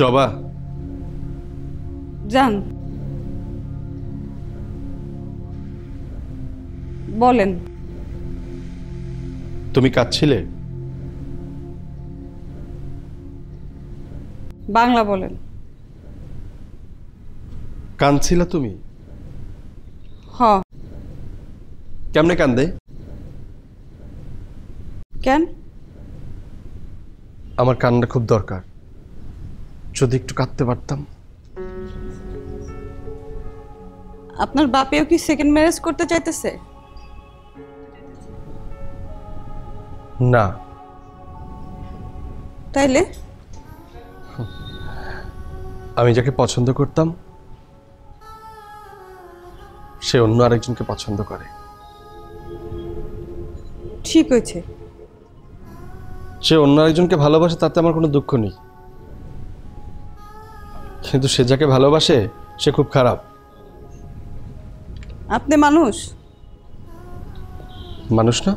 জবা, যান, বলেন। তুমি কাঁদছিলে? বাংলা বলেন। কাঁদছিলা তুমি? হ। কেমনে কান্দে? কেন? আমার কান্না খুব দরকার, যদি একটু কাঁদতে পারতাম। আপনার বাপেও কি সেকেন্ড ম্যারেজ করতে চাইতেছে? না। তাইলে? আমি যাকে পছন্দ করতাম সে অন্য আরেকজনকে পছন্দ করে। ঠিক হয়েছে। সে অন্য আরেকজনকে ভালোবাসে, তাতে আমার কোনো দুঃখ নেই, কিন্তু সে যাকে ভালোবাসে সে খুব খারাপ। আপনি মানুষ? মানুষ না?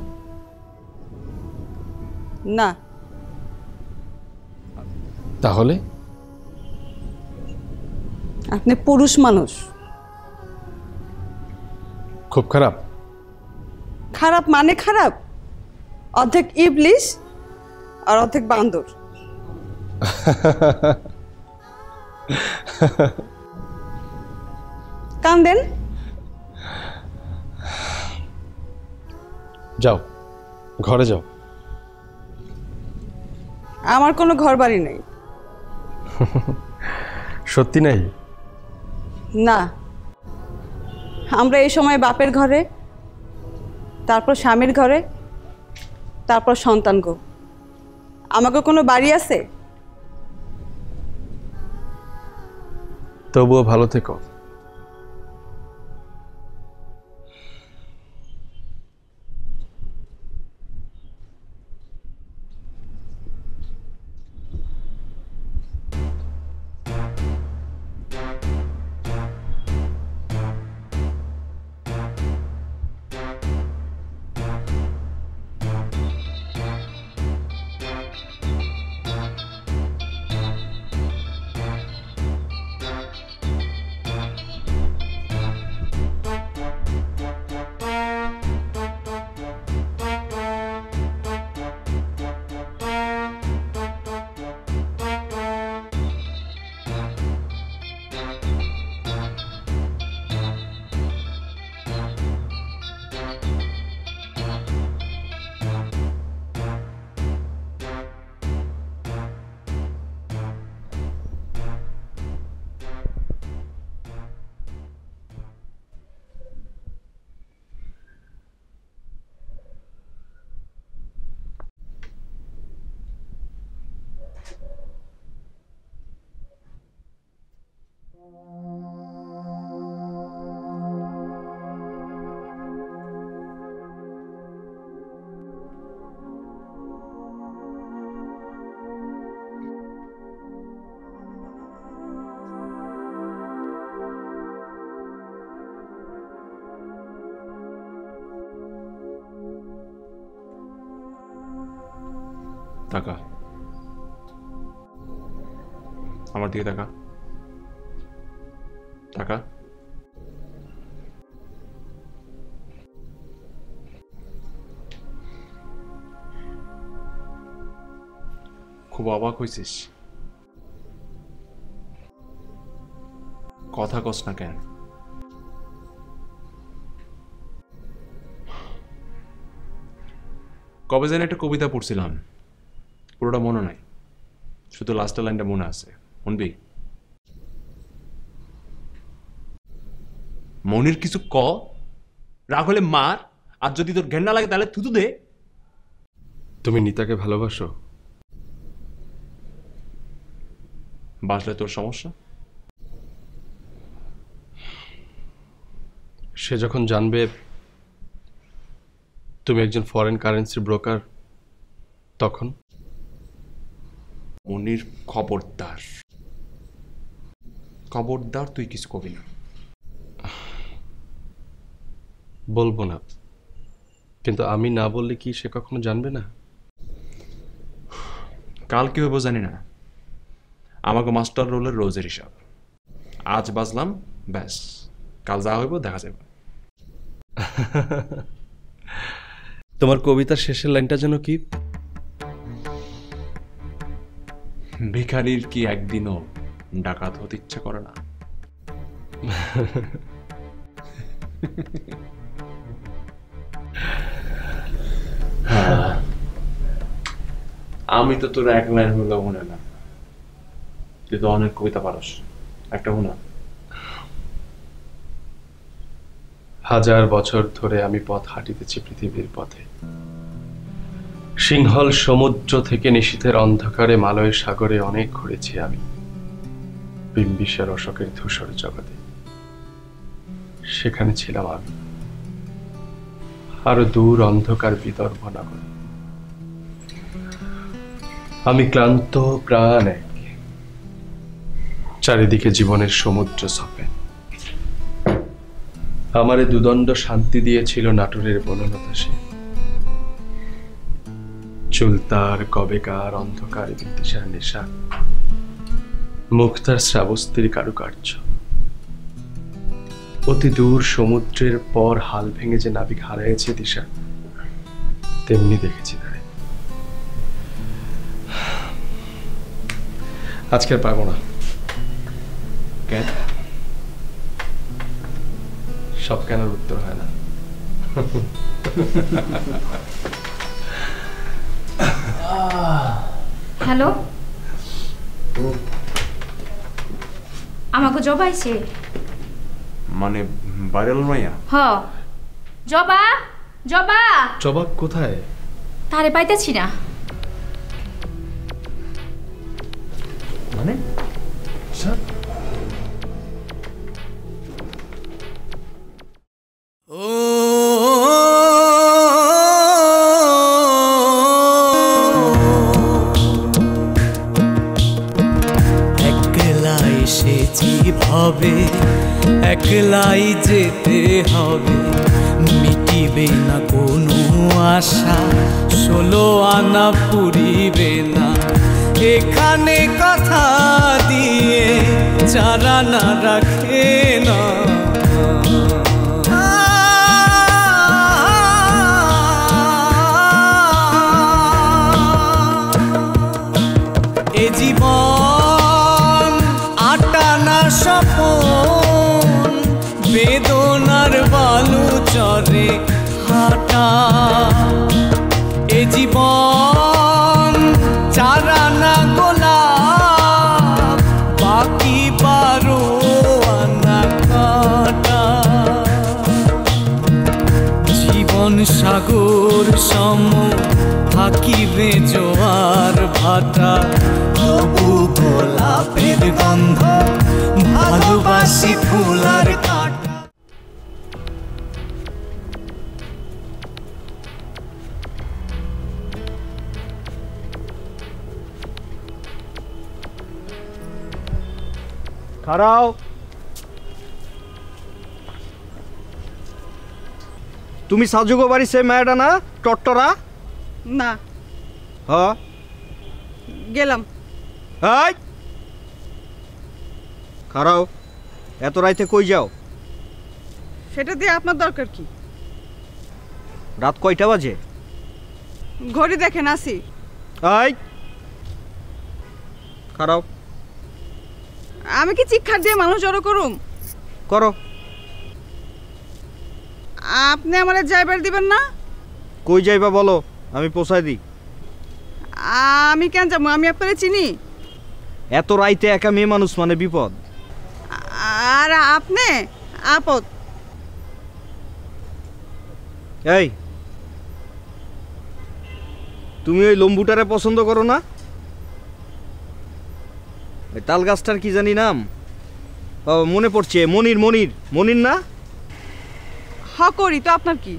না। তাহলে? আপনি পুরুষ মানুষ। খুব খারাপ? খারাপ মানে খারাপ, অর্ধেক ইবলিশ আর অর্ধেক বান্দর। কান্দেন? যাও, ঘরে যাও। আমার কোনো ঘর বাড়ি নেই। সত্যি নাই? না, আমরা এই সময় বাপের ঘরে, তারপর স্বামীর ঘরে, তারপর সন্তান গো। আমাকে কোনো বাড়ি আছে? তবুও ভালো থেকো। তাকা, আমার দিকে তাকা। তাকা। খুব অবাক হয়েছিস? কথা কস না কেন? কবে যেন একটা কবিতা পড়ছিলাম, পুরোটা মনে নাই, শুধু লাস্টের লাইনটা মনে আছে। শুনবি? মনির কিছু ক, রাগ হলে মার, আর যদি তোর ঘেন্না লাগে তাহলে থুতু দে। তুমি নিতাকে ভালোবাসো? বাসলে তোর সমস্যা? সে যখন জানবে তুমি একজন ফরেন কারেন্সি ব্রোকার, তখন? মনির খবরদার, খবরদার তুই কিছু কবি না। বলবো না, কিন্তু আমি না বললে কি সে কখনো জানবে না? কাল কি হইব জানি না, আমাকে মাস্টার রোলের রোজের হিসাব। আজ বাজলাম, ব্যাস, কাল যা হইব দেখা যাবে। তোমার কবিতার শেষের লাইনটা যেন কি? ভিখারির কি একদিনও ডাকাত হতে ইচ্ছা করে না? আমি তো তোর এক লাইন হলো মনে না, তুই তো অনেক কবিতা পারস, একটা শোনা। হাজার বছর ধরে আমি পথ হাঁটিতেছি পৃথিবীর পথে, সিংহল সমুদ্র থেকে নিশীথের অন্ধকারে মালয় সাগরে অনেক ঘুরেছি আমি, বিম্বিসার অশোকের ধূসর জগতে সেখানে ছিলাম আমি, আরো দূর অন্ধকার বিদর্ভ নগরে। আমি ক্লান্ত প্রাণ এক, চারিদিকে জীবনের সমুদ্র সপে। আমারে দুদণ্ড শান্তি দিয়েছিল নাটোরের বনলতা সে, চুলতার কবেকার অন্ধকার বিদিশার নেশা, মুক্তার শ্রাবস্তির কারুকার্য। অতি দূর সমুদ্রের পর হাল ভেঙে যে নাবিক হারাইছে দিশা, তেমনি দেখেছি তারে। আজকে আর পারবো না। কেন? সব কেনার উত্তর হয় না। হ্যালো, আমাকে জবাইছে? মানে ভাইরাল মাইয়া? হ, জবা জবা। জবাব কোথায়? তারে পাইতেছি না। মানে একলা এসেছি ভবে, একলাই যেতে হবে, মিটিবে না কোনো আশা, 16 আনা পুরিবে না, এখানে কথা দিয়ে যারা না রাখে না। এ জীবন আটানা স্বপন, বেদনার বালু চরে হাঁটা। এ জীবন চারানা গোলাপ, বাকি 12 আনা কাটা। জীবন সাগর সম থাকিবে জোয়ার ভাটা, তবু গোলাপের গন্ধ, ভালোবাসি ফুলার কাটা। খাড়াও। তুমি সাজুগো বাড়ি সে মেয়েটা না, টট্টরা? না, হ্যাঁ গেলাম। এই খাড়াও, এত রাইতে কই যাও? সেটা দিয়ে আপনার দরকার কি? রাত কয়টা বাজে? ঘড়ি দেখেন, আসি। এই খাড়াও। আমি কি চিৎকার দিয়ে মানুষ জড়ো করুম? করো। আপনি আমার যাইবার দিবেন না? কই যাইবা বলো, আমি পৌঁছাই দিই। আমি কেন যাবো? আমি আপনারে চিনি। এত রাইতে একা মেয়ে মানুষ মানে বিপদ। আর আপনি আপদ। এই তুমি ওই লম্বুটারে পছন্দ করো না? ওই তাল গাছটার কি জানি নাম, ও মনে পড়ছে, মনির মনির মনির না? হ করি তো, আপনার কি?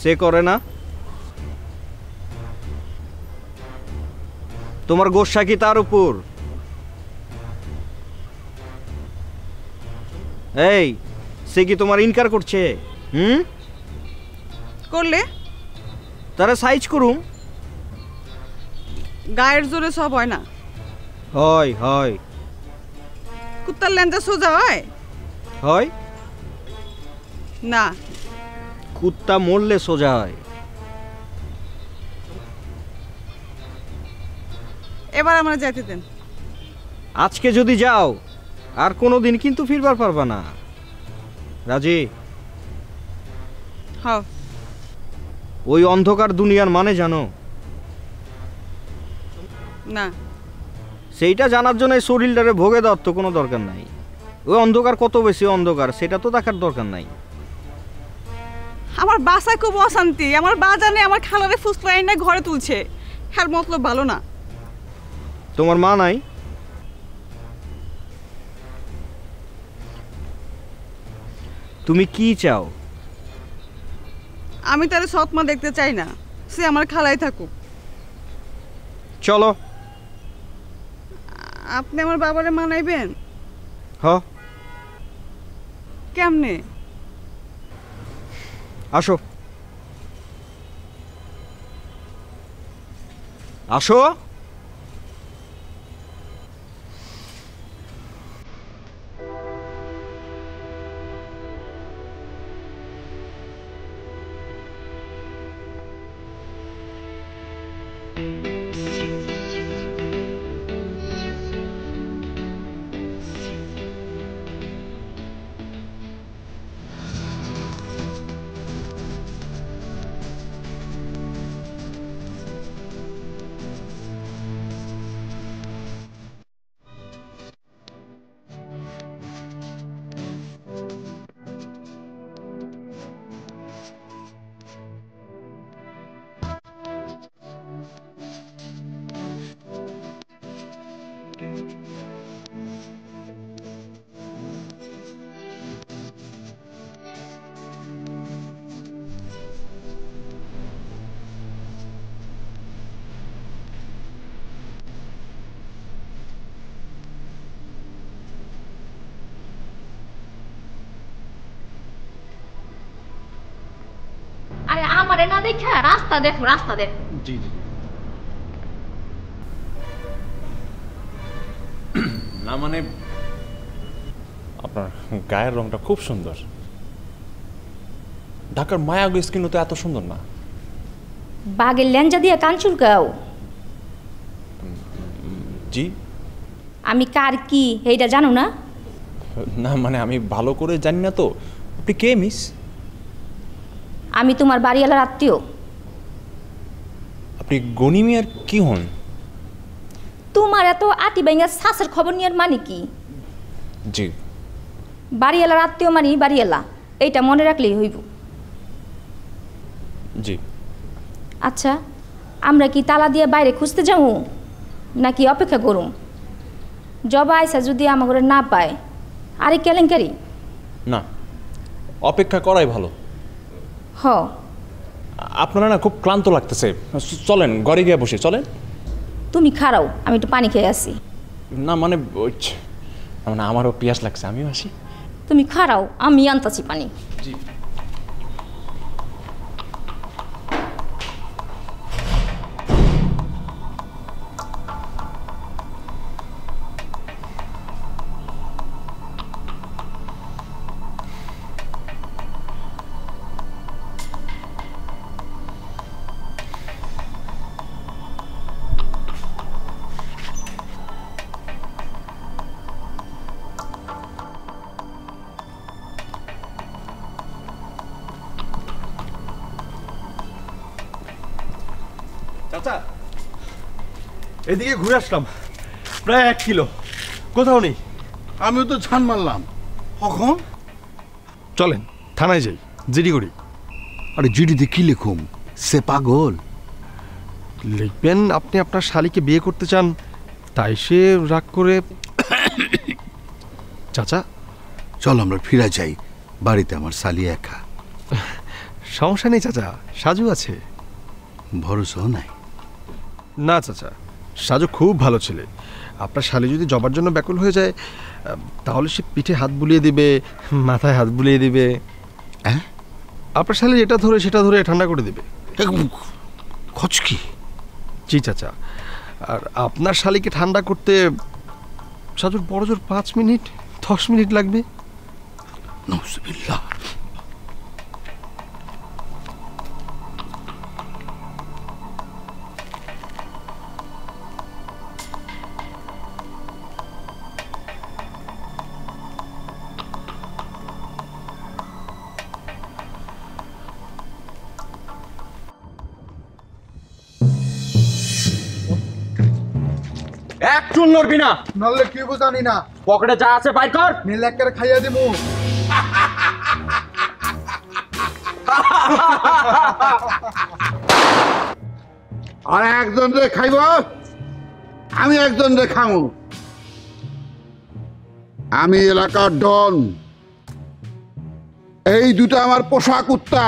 সে করে না? তোমার গোসা কি তার উপর? এই সে কি তোমার ইনকার করছে? করলে তারা সাইজ করুম। গায়ের জোরে সব হয় না। হয় হয় কুত্তার লেঞ্জা সোজা হয়? হয়, না। কুত্তা মরলে সোজা হয়। এবার আমরা যাইতে দেন। আজকে যদি যাও আর কোনোদিন কিন্তু ফিরবার পারবা না। রাজি? হ্যাঁ। ওই অন্ধকার দুনিয়ার মানে জানো? না। সেইটা জানার জন্য এই শরীরটারে ভোগে দেওয়ার তো কোনো দরকার নাই। ওই অন্ধকার কত বেশি অন্ধকার সেটা তো দেখার দরকার নাই। আমার বাসায় খুব অশান্তি। আমার বা জানে আমার খালারে ফুসলাই না ঘরে তুলছে। হ্যাঁ, মতলব ভালো না। তোমার মা নাই? তুমি কি চাও? আমি তার সৎ মা দেখতে চাই না, সে আমার খালাই থাকুক। চলো। আপনি আমার বাবারে মানাইবেন? হ। কেমনে? আসো আসো। আরে আমারে না দেখা রাস্তা দেখো, রাস্তা দেখো। জি জি। না মানে আপনার গায়ের রংটা খুব সুন্দর। ঢাকার মায়াগো স্কিন তো এত সুন্দর না। বাঘের ল্যাঞ্জা দিয়ে কান চুলকাও। জি আমি কার কি এইটা জানো না? না মানে আমি ভালো করে জানি না তো। আপনি কে মিস? আমি তোমার বাড়িওয়ালার আত্মীয়। আপনি গনি মিয়ার কি হন? তোমার এত আটি বাইঙ্গা শ্বাসের খবর নিয়ে মানে কি? জি বাড়িওয়ালার আত্মীয় মানে বাড়িওয়ালা, এইটা মনে রাখলেই হইব। জি। আচ্ছা, আমরা কি তালা দিয়ে বাইরে খুঁজতে যাবো নাকি অপেক্ষা করুম? জবা আইসা যদি আমার ঘরে না পায় আরে কেলেঙ্কারি। না, অপেক্ষা করাই ভালো। হ। আপনারা না খুব ক্লান্ত লাগতেছে, চলেন ঘরে গিয়ে বসে। চলেন। তুমি খারাও, আমি একটু পানি খেয়ে আসি। না মানে মানে আমারও পিয়াস লাগছে, আমিও আসি। তুমি খারাও, আমি আনতাছি পানি। জি। চাচা, এদিকে ঘুরে আসলাম, প্রায় 1 কিলো, কোথাও নেই। আমিও তো ছান মারলাম। কখন? চলেন থানায় যাই, জিডি করি। আরে জিডিতে কি লিখুম? সে পাগল। লিখবেন আপনি আপনার শালিকে বিয়ে করতে চান, তাই সে রাগ করে। চাচা চল আমরা ফিরে যাই, বাড়িতে আমার শালি একা। সমস্যা নেই চাচা, সাজু আছে। ভরসা নাই? না চাচা, সাজু খুব ভালো ছেলে। আপনার শালি যদি জবার জন্য ব্যাকুল হয়ে যায় তাহলে সে পিঠে হাত বুলিয়ে দিবে, মাথায় হাত বুলিয়ে দিবে। হ্যাঁ, আপনার শালি এটা ধরে সেটা ধরে ঠান্ডা করে দিবে। খচকি। জি চাচা, আর আপনার শালিকে ঠান্ডা করতে সাজুর বড় জোর 5 মিনিট 10 মিনিট লাগবে। নাউজুবিল্লাহ। এক চুল নড়বি না, নাহলে কি বুঝানি না। পকেটে যা আছে বাইর কর, নীল একের খাইয়া দিমু। আর একজন রে খাইব, আমি একজন রে খামু। আমি এলাকার ডন, এই দুটো আমার পোষা কুত্তা।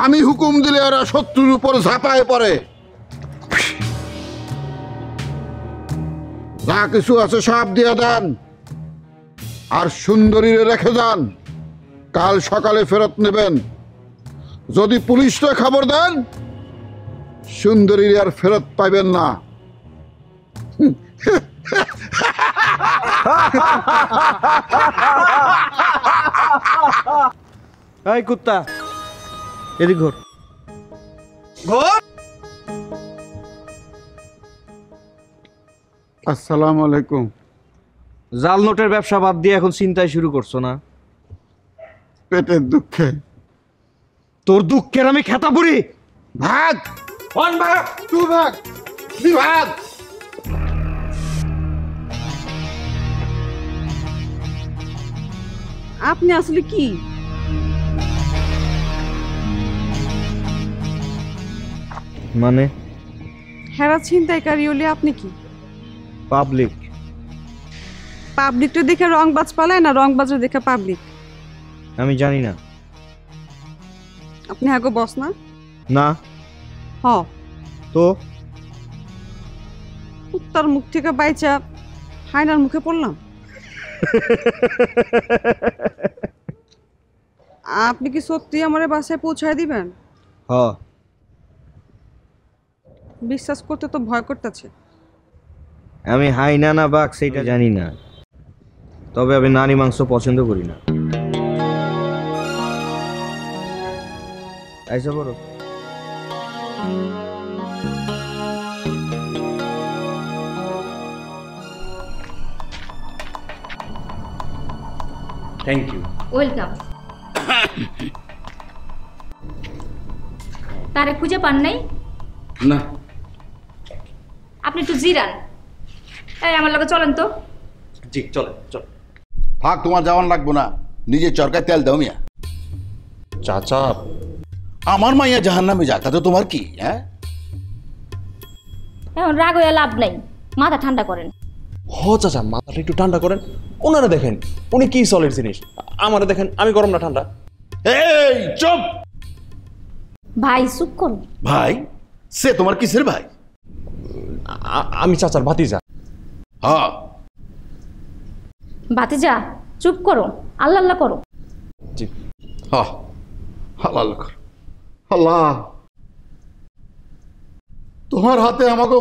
আমি হুকুম দিলে ওরা শত্রুর উপর ঝাঁপায় পড়ে। যা কিছু আছে সব দিয়ে দেন, আর সুন্দরীরে রেখে যান, কাল সকালে ফেরত নেবেন। যদি পুলিশকে খবর দেন, সুন্দরীর আর ফেরত পাইবেন না। এই কুত্তা এদিক ঘোর। আসসালামু আলাইকুম। জাল নোটের ব্যবসা বাদ দিয়ে এখন চিন্তায় শুরু করছো না? পেটের দুঃখে। তোর দুঃখের আমি খেতা পুরি। ভাগ কোন ভাগ? তুই ভাগ, তুই ভাগ। আপনি আসলে কি? মানে হেরা ছিনতাইকারী হলে আপনি কি? পাবলিক। পাবলিকটা দেখে রংবাজ পালায় না রংবাজের দেখে পাবলিক? আমি জানি না। আপনি আগে বস না? না। হ। তো কুত্তার মুখ থেকে বাইচা হায়নার মুখে পড়লাম। আপনি কি সত্যি আমার বাসায় পৌঁছায় দিবেন? হ। বিশ্বাস করতে তো ভয় করতেছে। আমি হাইনা না বাঘ সেটা জানি না, তবে আমি নারী মাংস পছন্দ করি না। আইসা বড় থ্যাংক ইউ। ওয়েলকাম। তারে খুঁজে পান নাই? না, আপনি একটু জিরান। এই আমার লগে চলেন তো। জি চলেন চল। থাক, তোমার যাওয়ান লাগবো না। নিজে চরকায় তেল দাও মিয়া। চাচা আমার মাইয়া জাহান্নামে যাক, তাতে তোমার কি? হ্যাঁ, এখন রাগ হয়ে লাভ নাই, মাথা ঠান্ডা করেন। হ চাচা, মাথাটা একটু ঠান্ডা করেন। ওনারা দেখেন উনি কি সলিড জিনিস, আমারে দেখেন আমি গরম না ঠান্ডা। এই চুপ। ভাই চুপ করুন। ভাই? সে তোমার কিসের ভাই? আমি চাচার ভাতিজা। হ্যাঁ। ভাতিজা চুপ করো, আল্লাহ আল্লাহ করো। জি। হ্যাঁ, হালাল কর। আল্লাহ, তোমার হাতে আমাকে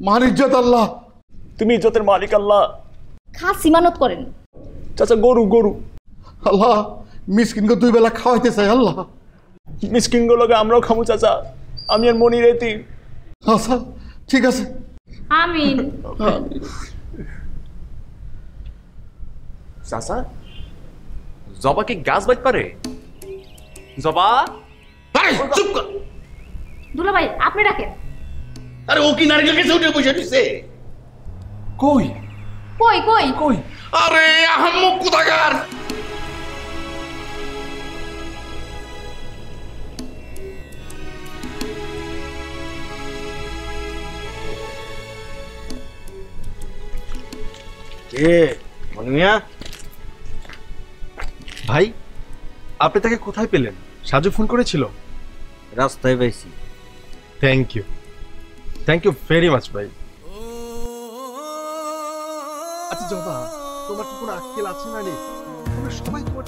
মান ইজ্জত। আল্লাহ, তুমি ইজ্জতের মালিক আল্লাহ। খাস ইমানত করেন। চাচা গরু গরু। আল্লাহ, মিসকিনকে 2 বেলা খাওয়াইতে চাই। আল্লাহ, মিসকিন গুলোকে আমরাও খামু চাচা। আমি আর মনির এতি। আচ্ছা ঠিক আছে। আমিন। চাচা জবা কি গাছ বাইতে পারে? জবা চুপ কর। দুলা ভাই আপনি ডাকেন। আরে ও কি নারকেল গাছে উঠে বসে রইছে? কই কই কই কই? আরে আহাম্মক কোথাকার। এ মনি মিয়া, ভাই আপনি তাকে কোথায় পেলেন? সাজু ফোন করেছিল? রাস্তায় পাইছি। থ্যাংক ইউ ভেরি মাচ ভাই। আচ্ছা জবা, তোমার কি কোনো আক্কেল আছে না রে? তোমরা সবাই তোমার